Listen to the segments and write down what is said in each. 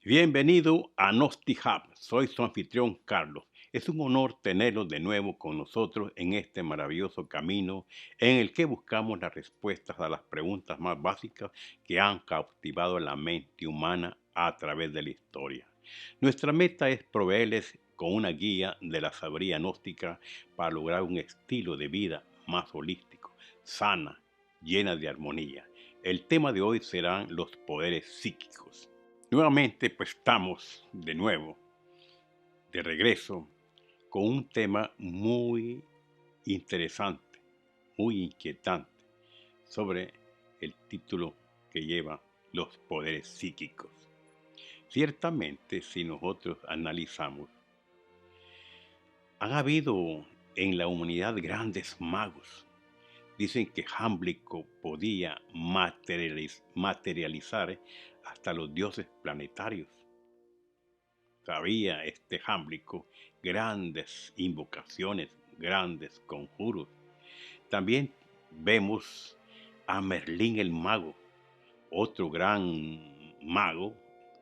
Bienvenido a Gnostic Hub. Soy su anfitrión Carlos. Es un honor tenerlo de nuevo con nosotros en este maravilloso camino en el que buscamos las respuestas a las preguntas más básicas que han cautivado la mente humana a través de la historia. Nuestra meta es proveerles con una guía de la sabiduría gnóstica para lograr un estilo de vida más holístico, sana, llena de armonía. El tema de hoy serán los poderes psíquicos. Nuevamente, pues estamos de nuevo, de regreso, con un tema muy interesante, muy inquietante, sobre el título que lleva los poderes psíquicos. Ciertamente, si nosotros analizamos, han habido en la humanidad grandes magos. Dicen que Jámblico podía materializar hasta los dioses planetarios. Sabía este Jámblico grandes invocaciones, grandes conjuros. También vemos a Merlín el mago, otro gran mago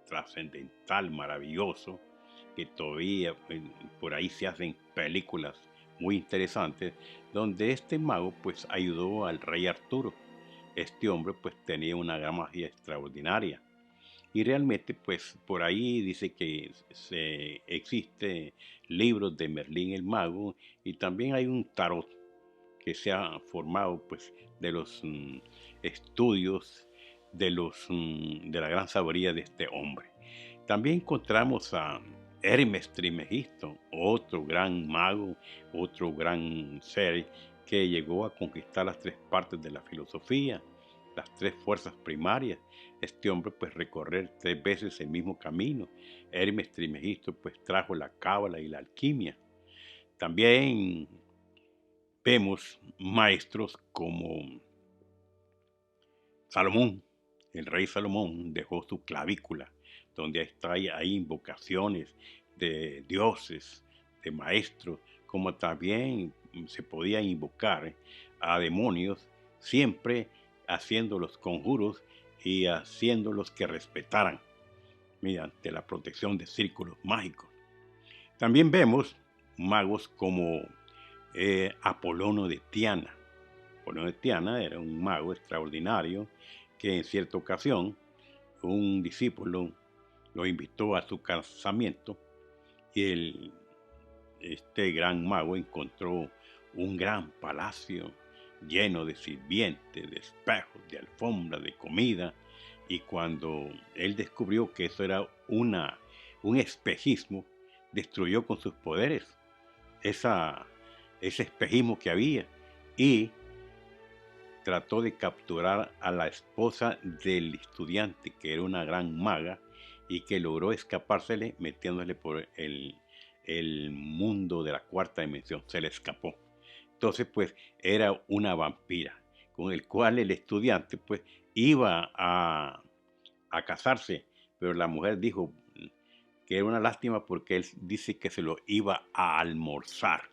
trascendental, maravilloso, que todavía por ahí se hacen películas muy interesantes, donde este mago pues ayudó al rey Arturo. Este hombre pues tenía una gran magia extraordinaria. Y realmente, pues por ahí dice que existe libros de Merlín el Mago y también hay un tarot que se ha formado pues de los estudios de la gran sabiduría de este hombre. También encontramos a Hermes Trismegisto, otro gran mago, otro gran ser que llegó a conquistar las tres partes de la filosofía, las tres fuerzas primarias. Este hombre pues recorrer tres veces el mismo camino. Hermes Trismegisto pues trajo la cábala y la alquimia. También vemos maestros como Salomón. El rey Salomón dejó su clavícula, donde hay invocaciones de dioses, de maestros, como también se podía invocar a demonios, siempre haciendo los conjuros y haciéndolos que respetaran mediante la protección de círculos mágicos. También vemos magos como Apolono de Tiana. Apolono de Tiana era un mago extraordinario que en cierta ocasión un discípulo lo invitó a su casamiento y este gran mago encontró un gran palacio lleno de sirvientes, de espejos, de alfombras, de comida, y cuando él descubrió que eso era un espejismo, destruyó con sus poderes esa, ese espejismo que había y trató de capturar a la esposa del estudiante, que era una gran maga, y que logró escapársele metiéndole por el mundo de la cuarta dimensión. Se le escapó. Entonces, pues, era una vampira, con el cual el estudiante, pues, iba a casarse, pero la mujer dijo que era una lástima porque él dice que se lo iba a almorzar.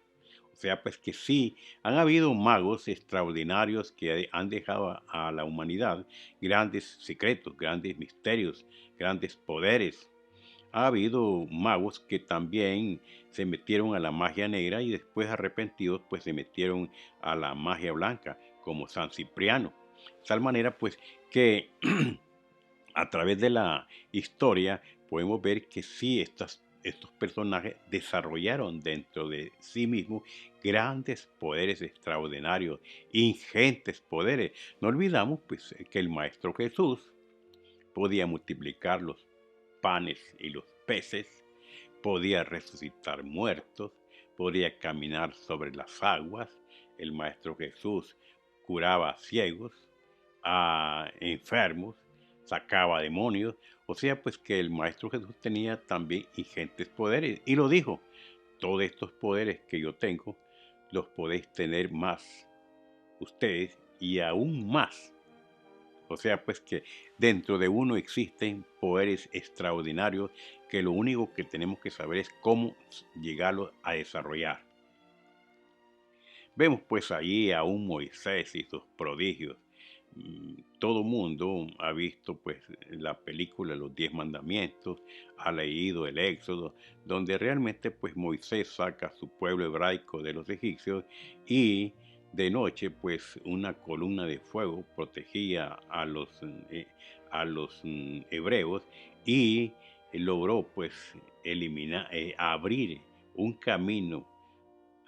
O sea, pues que sí, han habido magos extraordinarios que han dejado a la humanidad grandes secretos, grandes misterios, grandes poderes. Ha habido magos que también se metieron a la magia negra y después arrepentidos pues se metieron a la magia blanca, como San Cipriano. De tal manera pues que a través de la historia podemos ver que sí, estos personajes desarrollaron dentro de sí mismos grandes poderes extraordinarios, ingentes poderes. No olvidamos pues que el Maestro Jesús podía multiplicar los panes y los peces, podía resucitar muertos, podía caminar sobre las aguas. El Maestro Jesús curaba a ciegos, a enfermos, sacaba demonios. O sea, pues que el Maestro Jesús tenía también ingentes poderes. Y lo dijo, todos estos poderes que yo tengo, los podéis tener más ustedes y aún más. O sea, pues que dentro de uno existen poderes extraordinarios que lo único que tenemos que saber es cómo llegarlos a desarrollar. Vemos pues allí a un Moisés y sus prodigios. todo mundo ha visto pues la película Los 10 Mandamientos, ha leído el Éxodo, donde realmente pues Moisés saca a su pueblo hebraico de los egipcios y de noche pues una columna de fuego protegía a los hebreos y logró pues eliminar, abrir un camino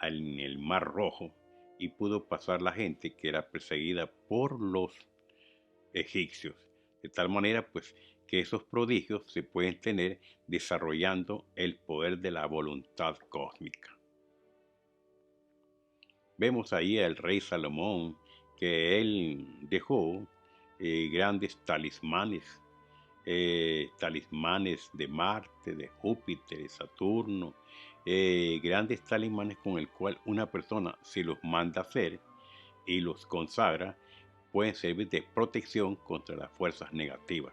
en el Mar Rojo y pudo pasar la gente que era perseguida por los egipcios. De tal manera, pues, que esos prodigios se pueden tener desarrollando el poder de la voluntad cósmica. Vemos ahí al rey Salomón que él dejó grandes talismanes de Marte, de Júpiter, de Saturno, grandes talismanes con el cual una persona, si los manda hacer y los consagra, pueden servir de protección contra las fuerzas negativas.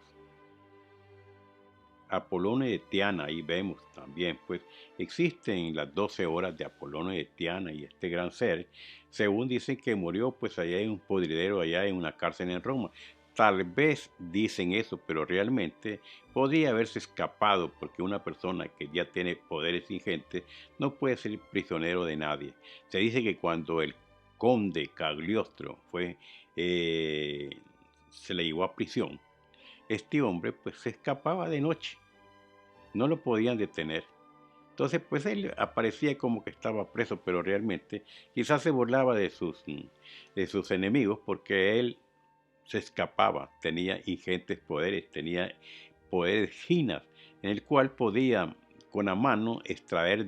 Apolonio de Tiana, ahí vemos también, pues existen las 12 horas de Apolonio de Tiana y este gran ser, según dicen que murió pues allá en un podridero, allá en una cárcel en Roma. Tal vez dicen eso, pero realmente podría haberse escapado porque una persona que ya tiene poderes ingentes no puede ser prisionero de nadie. Se dice que cuando el conde Cagliostro se le llevó a prisión, este hombre pues se escapaba de noche, no lo podían detener. Entonces pues él aparecía como que estaba preso, pero realmente quizás se burlaba de sus enemigos porque él se escapaba, tenía ingentes poderes, tenía poderes ginas, en el cual podía con la mano extraer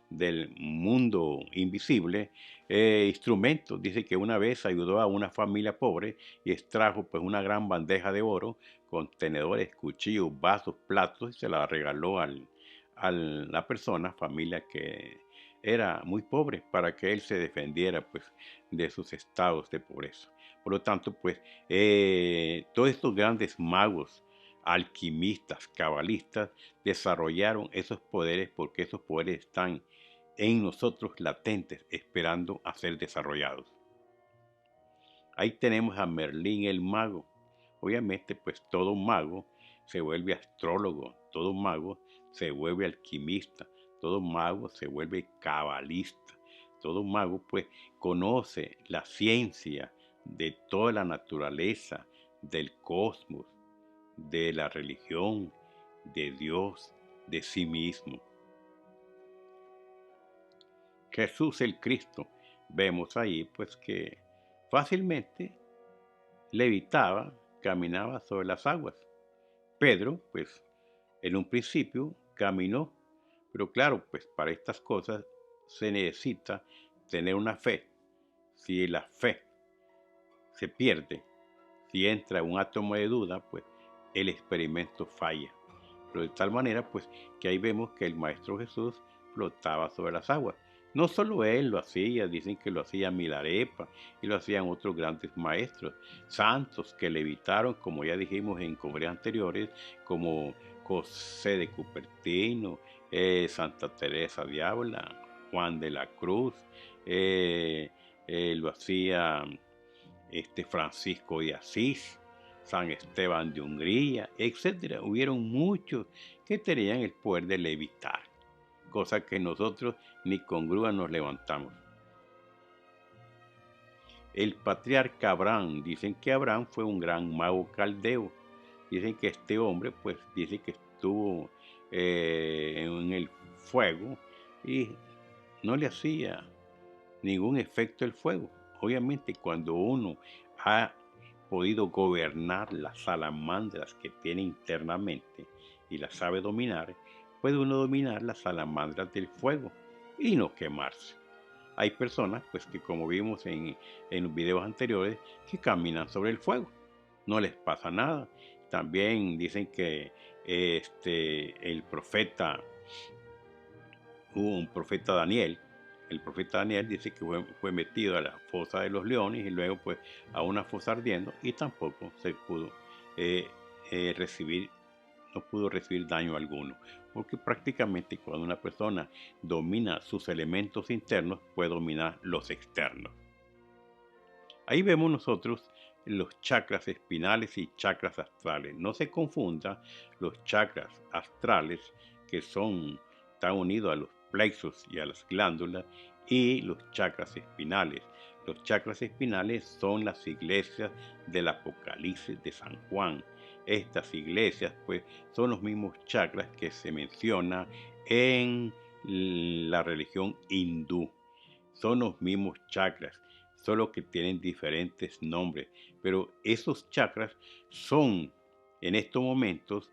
del mundo invisible instrumentos. Dice que una vez ayudó a una familia pobre y extrajo pues una gran bandeja de oro con tenedores, cuchillos, vasos, platos y se la regaló a la persona, familia que era muy pobre, para que él se defendiera pues de sus estados de pobreza. Por lo tanto, pues todos estos grandes magos, alquimistas, cabalistas, desarrollaron esos poderes porque esos poderes están en nosotros latentes, esperando a ser desarrollados. Ahí tenemos a Merlín el mago. Obviamente, pues todo mago se vuelve astrólogo, todo mago se vuelve alquimista, todo mago se vuelve cabalista, todo mago pues conoce la ciencia de toda la naturaleza, del cosmos, de la religión, de Dios, de sí mismo. Jesús el Cristo, vemos ahí pues que fácilmente levitaba, caminaba sobre las aguas. Pedro, pues, en un principio caminó, pero claro, pues para estas cosas se necesita tener una fe. Si la fe se pierde, si entra un átomo de duda, pues el experimento falla. Pero de tal manera, pues, que ahí vemos que el Maestro Jesús flotaba sobre las aguas. No solo él lo hacía, dicen que lo hacía Milarepa y lo hacían otros grandes maestros, santos que levitaron, como ya dijimos en conferencias anteriores, como José de Cupertino, Santa Teresa de Ávila, Juan de la Cruz, lo hacía Francisco de Asís, San Esteban de Hungría, etc. Hubieron muchos que tenían el poder de levitar, cosa que nosotros ni con grúa nos levantamos. El patriarca Abraham, dicen que Abraham fue un gran mago caldeo. Dicen que este hombre, pues, dice que estuvo en el fuego y no le hacía ningún efecto el fuego. Obviamente, cuando uno ha podido gobernar las salamandras que tiene internamente y las sabe dominar, puede uno dominar las salamandras del fuego y no quemarse. Hay personas, pues, que como vimos en los videos anteriores, que caminan sobre el fuego, no les pasa nada. También dicen que hubo un profeta Daniel. El profeta Daniel dice que fue metido a la fosa de los leones y luego pues a una fosa ardiendo y tampoco se pudo no pudo recibir daño alguno, porque prácticamente cuando una persona domina sus elementos internos puede dominar los externos. Ahí vemos nosotros los chakras espinales y chakras astrales. No se confunda los chakras astrales, que están unidos a los plexos y a las glándulas, y los chakras espinales. Los chakras espinales son las iglesias del Apocalipsis de San Juan. Estas iglesias, pues, son los mismos chakras que se menciona en la religión hindú. Son los mismos chakras, solo que tienen diferentes nombres. Pero esos chakras son, en estos momentos,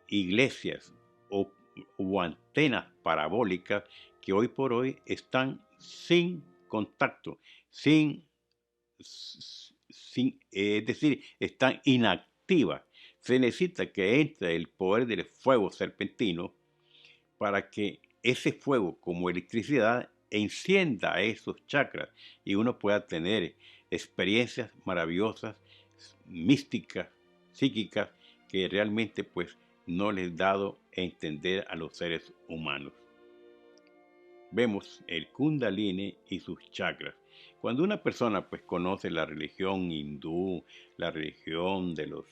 iglesias o antenas parabólicas que hoy por hoy están sin contacto, es decir, están inactivas. Se necesita que entre el poder del fuego serpentino para que ese fuego, como electricidad, encienda esos chakras y uno pueda tener experiencias maravillosas, místicas, psíquicas, que realmente pues no les dado a entender a los seres humanos. Vemos el Kundalini y sus chakras. Cuando una persona pues conoce la religión hindú, la religión de los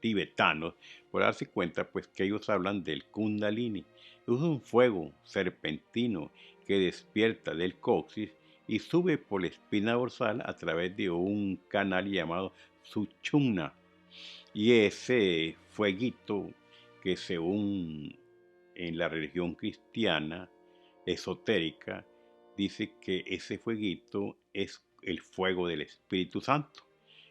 tibetanos, por darse cuenta pues que ellos hablan del Kundalini. Es un fuego serpentino que despierta del coxis y sube por la espina dorsal a través de un canal llamado Suchumna. Y ese fueguito que según en la religión cristiana esotérica dice que ese fueguito es el fuego del Espíritu Santo,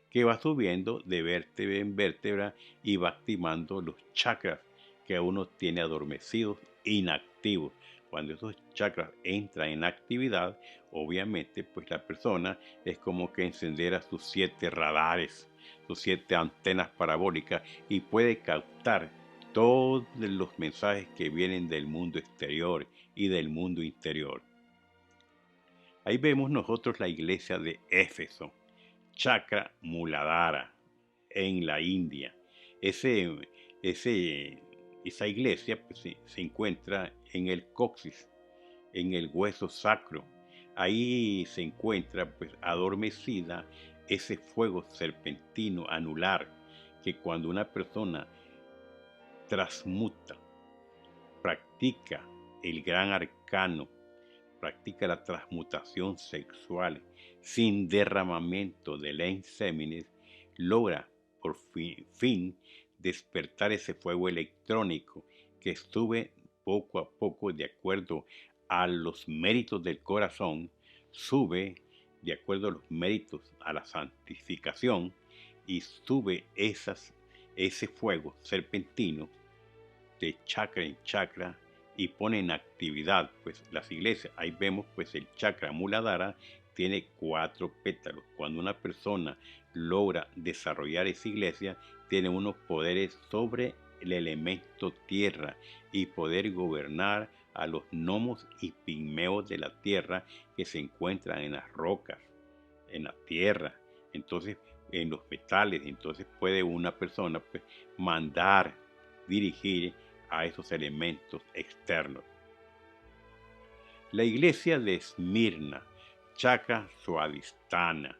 que va subiendo de vértebra en vértebra y va activando los chakras que uno tiene adormecidos, inactivos. Cuando esos chakras entran en actividad, obviamente pues la persona es como que encendiera sus 7 radares, sus 7 antenas parabólicas, y puede captar todos los mensajes que vienen del mundo exterior y del mundo interior. Ahí vemos nosotros la iglesia de Éfeso, Chakra Muladhara, en la India. Esa iglesia pues, se encuentra en el coxis, en el hueso sacro. Ahí se encuentra pues adormecida ese fuego serpentino anular, que cuando una persona transmuta, practica el gran arcano, practica la transmutación sexual sin derramamiento de lens séminis, logra por fin despertar ese fuego electrónico que sube poco a poco de acuerdo a los méritos del corazón, sube de acuerdo a los méritos a la santificación, y sube ese fuego serpentino de chakra en chakra y pone en actividad pues las iglesias. Ahí vemos pues el chakra Muladhara tiene 4 pétalos. Cuando una persona logra desarrollar esa iglesia, tiene unos poderes sobre el elemento tierra y poder gobernar a los gnomos y pigmeos de la tierra que se encuentran en las rocas, en la tierra, entonces en los metales. Entonces puede una persona pues mandar, dirigir a esos elementos externos. La iglesia de Esmirna, Chakra Suadhisthana.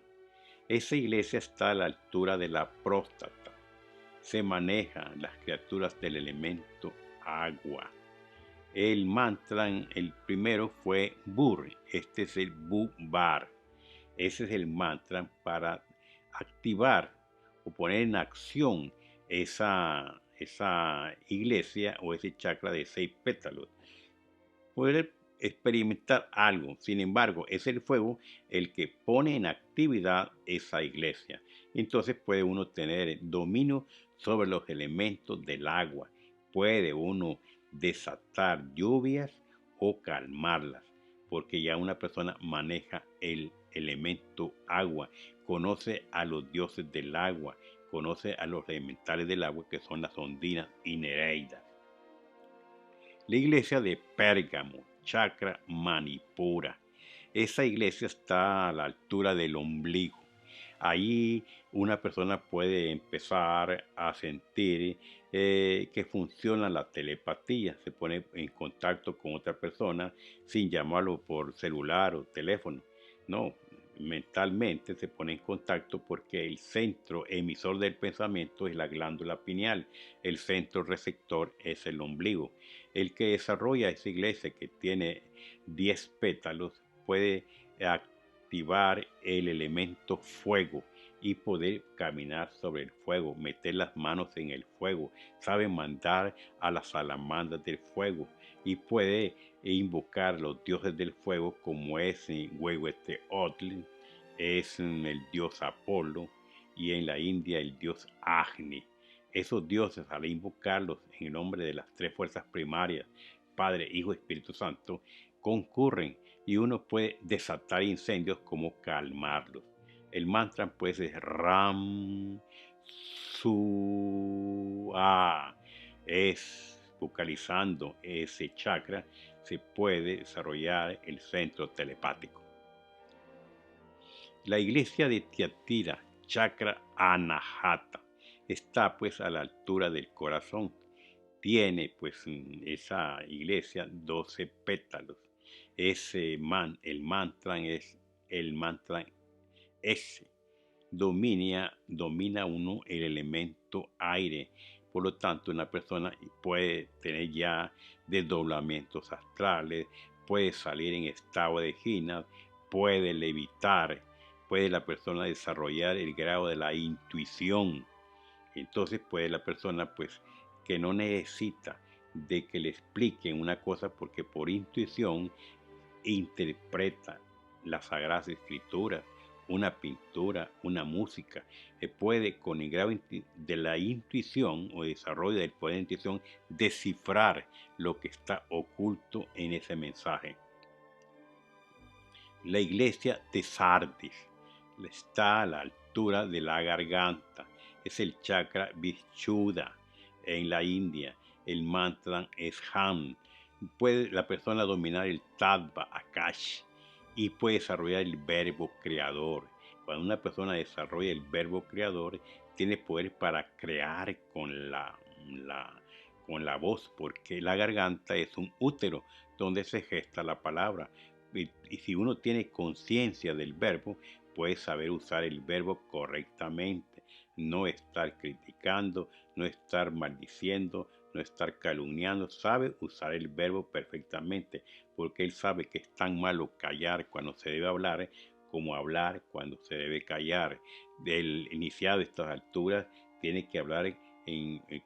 Esa iglesia está a la altura de la próstata. Se manejan las criaturas del elemento agua. El mantra, el primero fue Bur, este es el Bu-Bar. Ese es el mantra para activar o poner en acción esa iglesia o ese chakra de 6 pétalos. Poder experimentar algo. Sin embargo, es el fuego el que pone en actividad esa iglesia. Entonces puede uno tener dominio sobre los elementos del agua. Puede uno desatar lluvias o calmarlas, porque ya una persona maneja el elemento agua, conoce a los dioses del agua, conoce a los elementales del agua, que son las ondinas y nereidas. La iglesia de Pérgamo, Chakra Manipura. Esa iglesia está a la altura del ombligo. Ahí una persona puede empezar a sentir que funciona la telepatía. Se pone en contacto con otra persona sin llamarlo por celular o teléfono. No, mentalmente se pone en contacto porque el centro emisor del pensamiento es la glándula pineal, el centro receptor es el ombligo. El que desarrolla esa iglesia que tiene 10 pétalos puede activar el elemento fuego y poder caminar sobre el fuego, meter las manos en el fuego, sabe mandar a las salamandras del fuego y puede invocar los dioses del fuego como es Huehueteotl, es el dios Apolo y en la India el dios Agni. Esos dioses, al invocarlos en el nombre de las tres fuerzas primarias, Padre, Hijo, Espíritu Santo, concurren y uno puede desatar incendios como calmarlos. El mantra pues es Ram Su A. Es vocalizando ese chakra se puede desarrollar el centro telepático. La iglesia de Tiatira, chakra Anahata, está pues a la altura del corazón. Tiene pues esa iglesia 12 pétalos. El mantra es el mantra S. Domina uno el elemento aire. Por lo tanto, una persona puede tener ya desdoblamientos astrales, puede salir en estado de gina, puede levitar, puede la persona desarrollar el grado de la intuición. Entonces puede la persona pues que no necesita de que le expliquen una cosa porque por intuición interpreta las sagradas escrituras, una pintura, una música, puede con el grado de la intuición o desarrollo del poder de intuición descifrar lo que está oculto en ese mensaje. La iglesia de Sardis está a la altura de la garganta, es el chakra Vishuddha en la India, el mantra es Ham. Puede la persona dominar el Tattva Akash y puede desarrollar el verbo creador. Cuando una persona desarrolla el verbo creador, tiene poder para crear con la voz, porque la garganta es un útero donde se gesta la palabra. Y si uno tiene conciencia del verbo, puede saber usar el verbo correctamente, no estar criticando, no estar maldiciendo, no estar calumniando, sabe usar el verbo perfectamente, porque él sabe que es tan malo callar cuando se debe hablar, como hablar cuando se debe callar. El iniciado de estas alturas tiene que hablar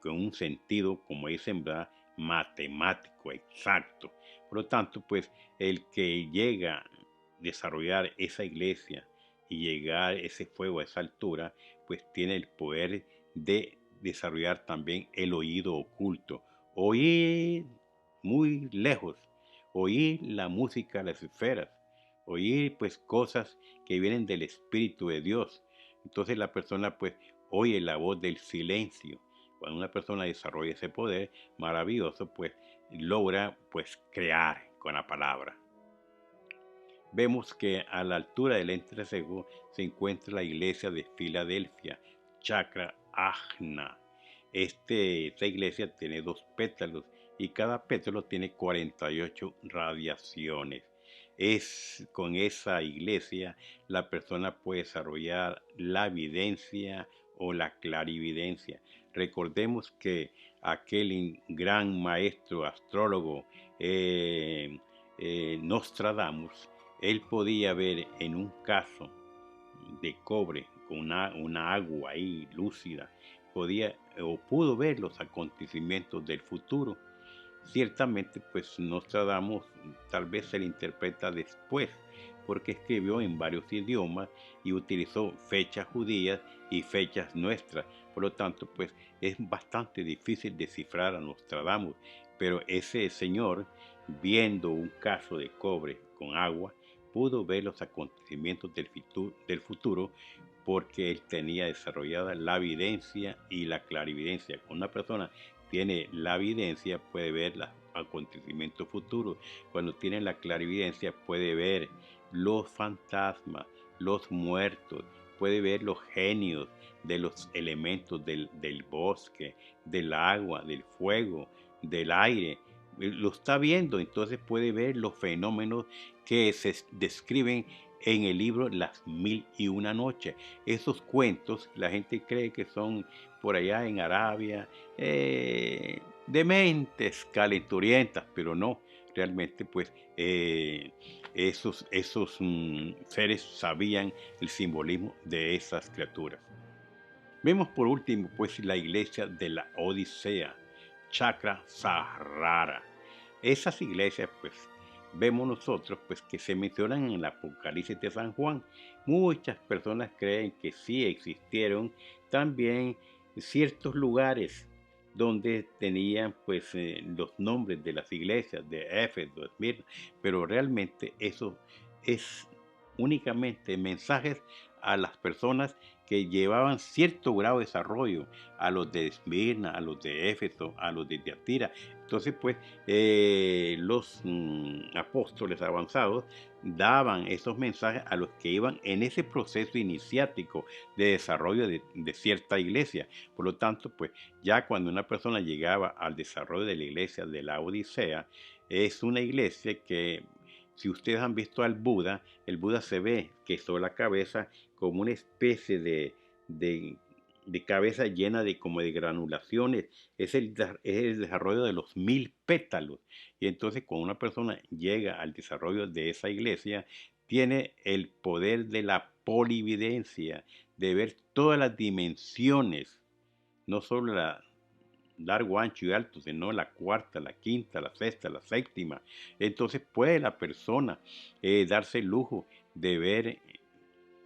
con un sentido, como dicen, ¿verdad?, matemático, exacto. Por lo tanto, pues el que llega a desarrollar esa iglesia y llegar ese fuego a esa altura, pues tiene el poder de desarrollar también el oído oculto, oír muy lejos, oír la música de las esferas, oír pues cosas que vienen del Espíritu de Dios. Entonces la persona pues oye la voz del silencio. Cuando una persona desarrolla ese poder maravilloso, pues logra pues crear con la palabra. Vemos que a la altura del entrecejo se encuentra la iglesia de Filadelfia, chakra Ajna. Esta iglesia tiene 2 pétalos y cada pétalo tiene 48 radiaciones. Con esa iglesia la persona puede desarrollar la evidencia o la clarividencia. Recordemos que aquel gran maestro astrólogo Nostradamus, él podía ver en un caso de cobre con una agua ahí lúcida, pudo ver los acontecimientos del futuro. Ciertamente, pues Nostradamus tal vez se le interpreta después, porque escribió en varios idiomas y utilizó fechas judías y fechas nuestras. Por lo tanto, pues es bastante difícil descifrar a Nostradamus, pero ese señor, viendo un caso de cobre con agua, pudo ver los acontecimientos del futuro porque él tenía desarrollada la evidencia y la clarividencia. Cuando una persona tiene la evidencia, puede ver los acontecimientos futuros. Cuando tiene la clarividencia, puede ver los fantasmas, los muertos, puede ver los genios de los elementos del bosque, del agua, del fuego, del aire. Lo está viendo, entonces puede ver los fenómenos que se describen en el libro Las Mil y Una Noches. Esos cuentos, la gente cree que son por allá en Arabia, de mentes calenturientas, pero no, realmente pues esos seres sabían el simbolismo de esas criaturas. Vemos por último pues la iglesia de la Odisea, Chakra Sahara. Esas iglesias pues vemos nosotros pues que se mencionan en el Apocalipsis de San Juan. Muchas personas creen que sí existieron también ciertos lugares donde tenían pues los nombres de las iglesias de Éfeso, Esmirna, pero realmente eso es únicamente mensajes a las personas que llevaban cierto grado de desarrollo, a los de Esmirna, a los de Éfeso, a los de Tiatira. Entonces, pues, los apóstoles avanzados daban esos mensajes a los que iban en ese proceso iniciático de desarrollo de cierta iglesia. Por lo tanto, pues, ya cuando una persona llegaba al desarrollo de la iglesia de la Odisea, es una iglesia que, si ustedes han visto al Buda, el Buda se ve que sobre la cabeza como una especie de, de cabeza llena de como de granulaciones. Es el desarrollo de los 1000 pétalos. Y entonces cuando una persona llega al desarrollo de esa iglesia, tiene el poder de la polividencia, de ver todas las dimensiones, no solo la largo, ancho y alto, sino la cuarta, la quinta, la sexta, la séptima. Entonces puede la persona darse el lujo de ver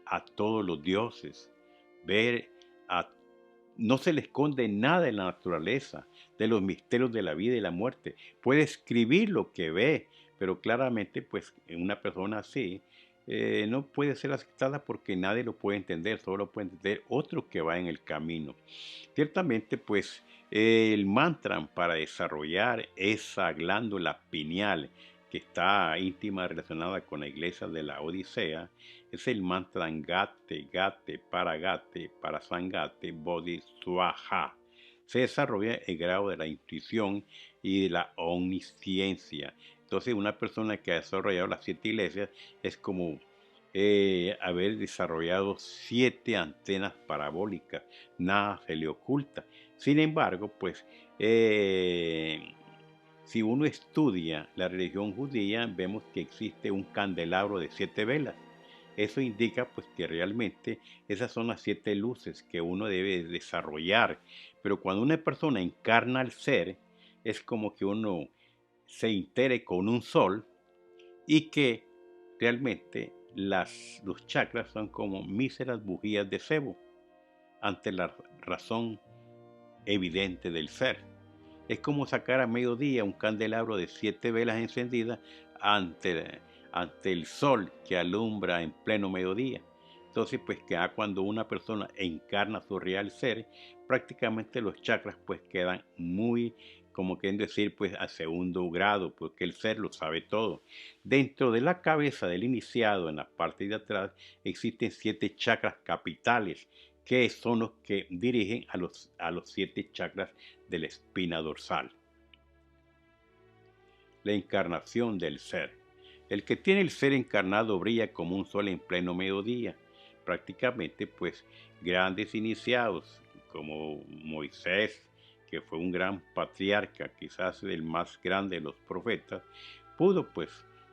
a todos los dioses, ver a... No se le esconde nada en la naturaleza, de los misterios de la vida y la muerte. Puede escribir lo que ve, pero claramente, pues, una persona así no puede ser aceptada porque nadie lo puede entender, solo lo puede entender otro que va en el camino. Ciertamente, pues, el mantra para desarrollar esa glándula pineal que está íntima relacionada con la iglesia de la Odisea es el mantra Gate, Gate, Paragate, Parasangate, Bodhisattva. Se desarrolla el grado de la intuición y de la omnisciencia. Entonces, una persona que ha desarrollado las 7 iglesias es como haber desarrollado 7 antenas parabólicas. Nada se le oculta. Sin embargo, pues, si uno estudia la religión judía, vemos que existe un candelabro de 7 velas. Eso indica pues que realmente esas son las 7 luces que uno debe desarrollar. Pero cuando una persona encarna al ser, es como que uno se integre con un sol y que realmente los chakras son como míseras bujías de cebo ante la razón evidente del ser. Es como sacar a mediodía un candelabro de 7 velas encendidas ante, ante el sol que alumbra en pleno mediodía. Entonces, pues que cuando una persona encarna su real ser, prácticamente los chakras pues quedan muy, como quieren decir, pues a segundo grado, porque el ser lo sabe todo. Dentro de la cabeza del iniciado, en la parte de atrás, existen 7 chakras capitales, que son los que dirigen a los 7 chakras de la espina dorsal. La encarnación del ser. El que tiene el ser encarnado brilla como un sol en pleno mediodía. Prácticamente, pues, grandes iniciados como Moisés, que fue un gran patriarca, quizás el más grande de los profetas, pudo, pues,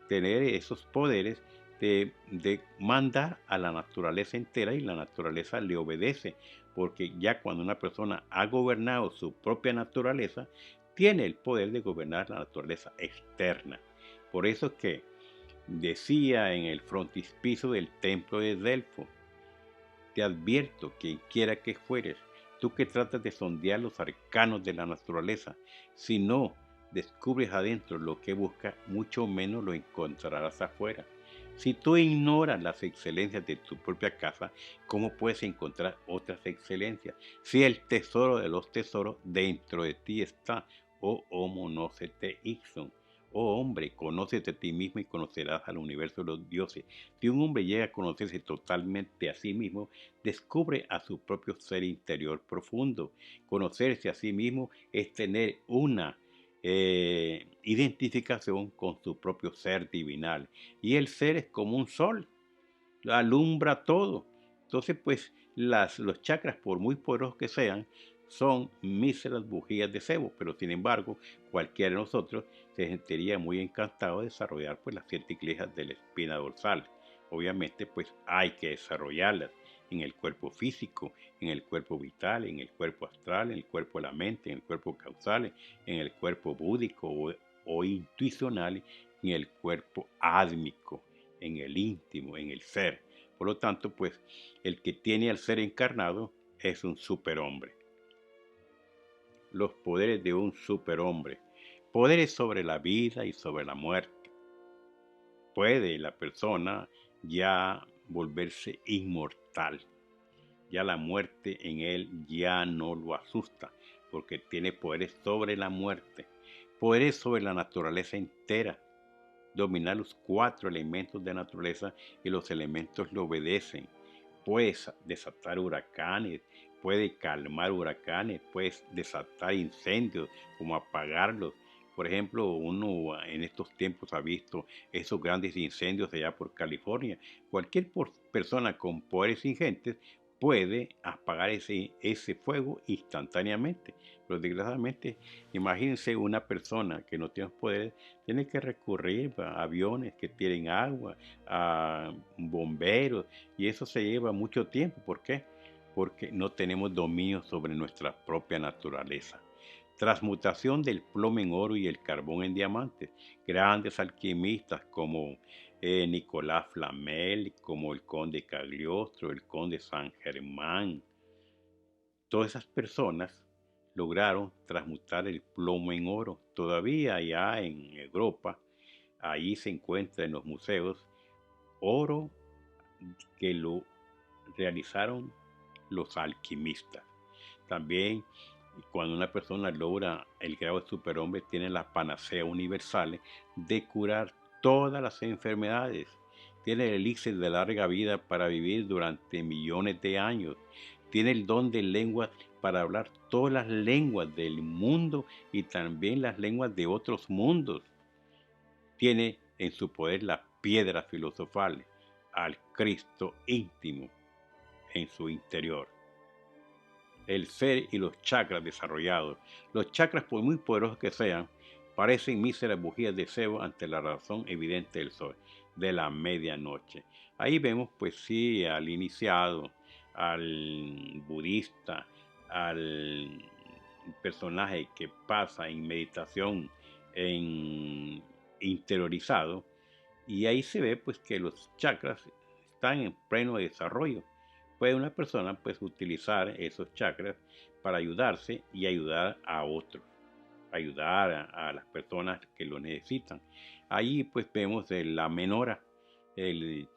tener esos poderes de mandar a la naturaleza entera y la naturaleza le obedece, porque ya cuando una persona ha gobernado su propia naturaleza, tiene el poder de gobernar la naturaleza externa. Por eso que decía en el frontispicio del templo de Delfo: te advierto, quien quiera que fueres, tú que tratas de sondear los arcanos de la naturaleza, si no descubres adentro lo que buscas, mucho menos lo encontrarás afuera. Si tú ignoras las excelencias de tu propia casa, ¿cómo puedes encontrar otras excelencias? Si el tesoro de los tesoros dentro de ti está, oh homo nocete ixon. Oh hombre, conócete a ti mismo y conocerás al universo de los dioses. Si un hombre llega a conocerse totalmente a sí mismo, descubre a su propio ser interior profundo. Conocerse a sí mismo es tener una identificación con su propio ser divinal. Y el ser es como un sol. alumbra todo. Entonces, pues los chakras, por muy poderosos que sean, son míseras bujías de cebo, pero sin embargo, cualquiera de nosotros se sentiría muy encantado de desarrollar pues las 7 iglesias de la espina dorsal. Obviamente, pues hay que desarrollarlas en el cuerpo físico, en el cuerpo vital, en el cuerpo astral, en el cuerpo de la mente, en el cuerpo causal, en el cuerpo búdico o intuicional, en el cuerpo ádmico, en el íntimo, en el ser. Por lo tanto, pues el que tiene al ser encarnado es un superhombre. Los poderes de un superhombre. Poderes sobre la vida y sobre la muerte. Puede la persona ya volverse inmortal. Ya la muerte en él ya no lo asusta, porque tiene poderes sobre la muerte, poderes sobre la naturaleza entera, dominar los 4 elementos de la naturaleza y los elementos le obedecen. Puede desatar huracanes, puede calmar huracanes, puede desatar incendios, como apagarlos. Por ejemplo, uno en estos tiempos ha visto esos grandes incendios allá por California. Cualquier persona con poderes ingentes puede apagar ese fuego instantáneamente. Pero desgraciadamente, imagínense una persona que no tiene poderes, tiene que recurrir a aviones que tienen agua, a bomberos, y eso se lleva mucho tiempo. ¿Por qué? Porque no tenemos dominio sobre nuestra propia naturaleza. Transmutación del plomo en oro y el carbón en diamantes. Grandes alquimistas como Nicolás Flamel, como el conde Cagliostro, el conde San Germán. Todas esas personas lograron transmutar el plomo en oro. Todavía allá en Europa, ahí se encuentra en los museos oro que lo realizaron los alquimistas. También cuando una persona logra el grado de superhombre, tiene la panacea universal de curar todas las enfermedades. Tiene el elixir de larga vida para vivir durante millones de años. Tiene el don de lenguas para hablar todas las lenguas del mundo y también las lenguas de otros mundos. Tiene en su poder las piedras filosofales, al Cristo íntimo en su interior. El ser y los chakras desarrollados. Los chakras, por muy poderosos que sean, parecen míseras bujías de cebo ante la razón evidente del sol, de la medianoche. Ahí vemos, pues sí, al iniciado, al budista, al personaje que pasa en meditación, en interiorizado, y ahí se ve pues que los chakras están en pleno desarrollo. Puede una persona pues utilizar esos chakras para ayudarse y ayudar a otros, ayudar a las personas que lo necesitan. Ahí pues vemos la menorá, el,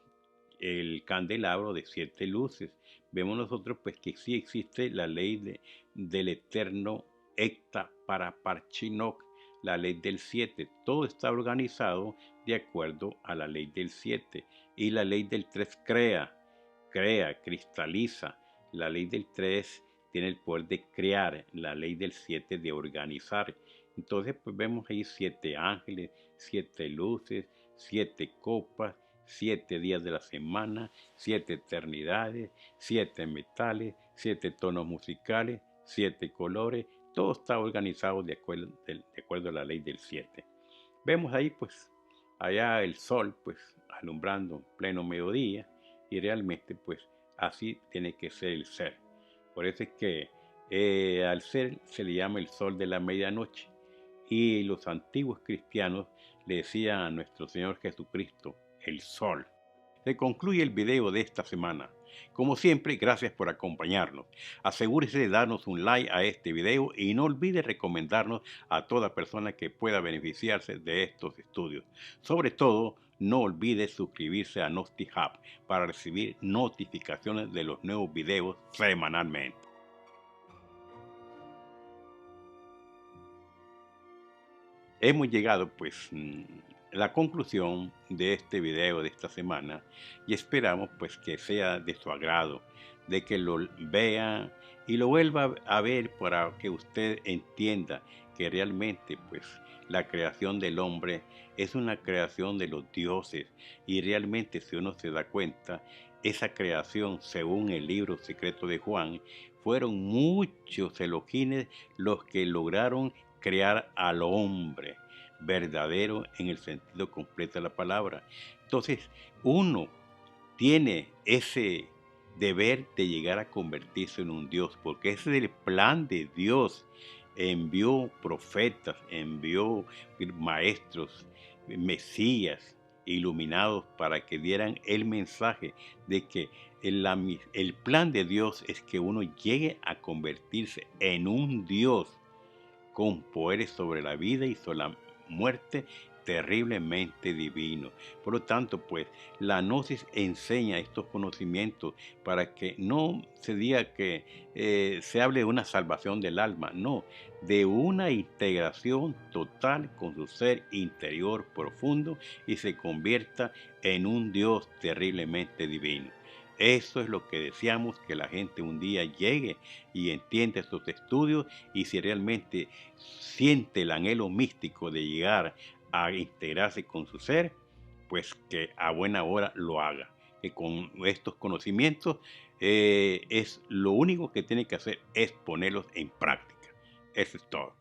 el candelabro de 7 luces. Vemos nosotros pues que sí existe la ley del eterno Ekta Paraparchinok, la ley del 7. Todo está organizado de acuerdo a la ley del 7. Y la ley del 3 crea, cristaliza. La ley del 3 tiene el poder de crear, la ley del 7 de organizar. Entonces pues vemos ahí 7 ángeles, 7 luces, 7 copas, 7 días de la semana, 7 eternidades, 7 metales, 7 tonos musicales, 7 colores. Todo está organizado de acuerdo a la ley del 7. Vemos ahí pues allá el sol pues alumbrando en pleno mediodía, y realmente pues así tiene que ser el ser. Por eso es que al ser se le llama el sol de la medianoche, y los antiguos cristianos le decían a nuestro Señor Jesucristo el sol. Se concluye el video de esta semana. Como siempre, gracias por acompañarnos. Asegúrese de darnos un like a este video y no olvide recomendarnos a toda persona que pueda beneficiarse de estos estudios. Sobre todo, no olvide suscribirse a Gnostic Hub para recibir notificaciones de los nuevos videos semanalmente. Hemos llegado pues a la conclusión de este video de esta semana, y esperamos pues que sea de su agrado, de que lo vea y lo vuelva a ver para que usted entienda que realmente pues la creación del hombre es una creación de los dioses y realmente si uno se da cuenta, esa creación, según el libro secreto de Juan, fueron muchos Elohines los que lograron crear al hombre verdadero en el sentido completo de la palabra. Entonces, uno tiene ese deber de llegar a convertirse en un Dios, porque ese es el plan de Dios. Envió profetas, envió maestros, mesías, iluminados para que dieran el mensaje de que el plan de Dios es que uno llegue a convertirse en un Dios con poderes sobre la vida y sobre la muerte terriblemente divino. Por lo tanto, pues, la gnosis enseña estos conocimientos para que no se diga que se hable de una salvación del alma, no, de una integración total con su ser interior profundo y se convierta en un Dios terriblemente divino. Eso es lo que deseamos, que la gente un día llegue y entienda estos estudios, y si realmente siente el anhelo místico de llegar a integrarse con su ser, pues que a buena hora lo haga. Que con estos conocimientos es lo único que tiene que hacer es ponerlos en práctica. Eso es todo.